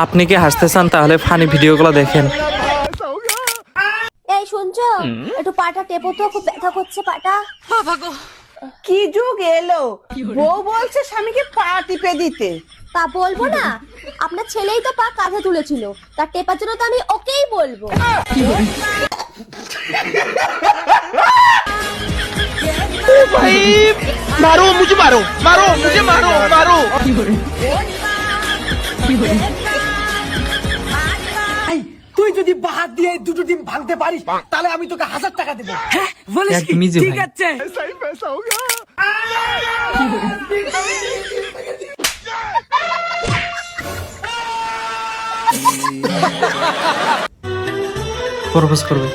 আপনি কি হাসতে চান তাহলে ফানি ভিডিওগুলো দেখেন। এই শুনছো, একটু পাটা টেপো তো, খুব ব্যথা করছে পাটা। কি যুগ এলো, বউ বলছে স্বামীকে পা টিপে দিতে। তা বলবো না? আপনার ছেলেই তো পা কাঁধে তুলেছিল, তার টেপার জন্য তো আমি ওকেই বলবো। मारो मुझे, मारो मारो मुझे, मारो मारो। তুই যদি বাহাত দিয়ে দুটো ডিম ভাঙতে পারিস তাহলে আমি তোকে 1000 টাকা দেবো। হ্যাঁ বলিস কি? একদমই যে ঠিক ভাই। আছে। প্রপোজ করবে।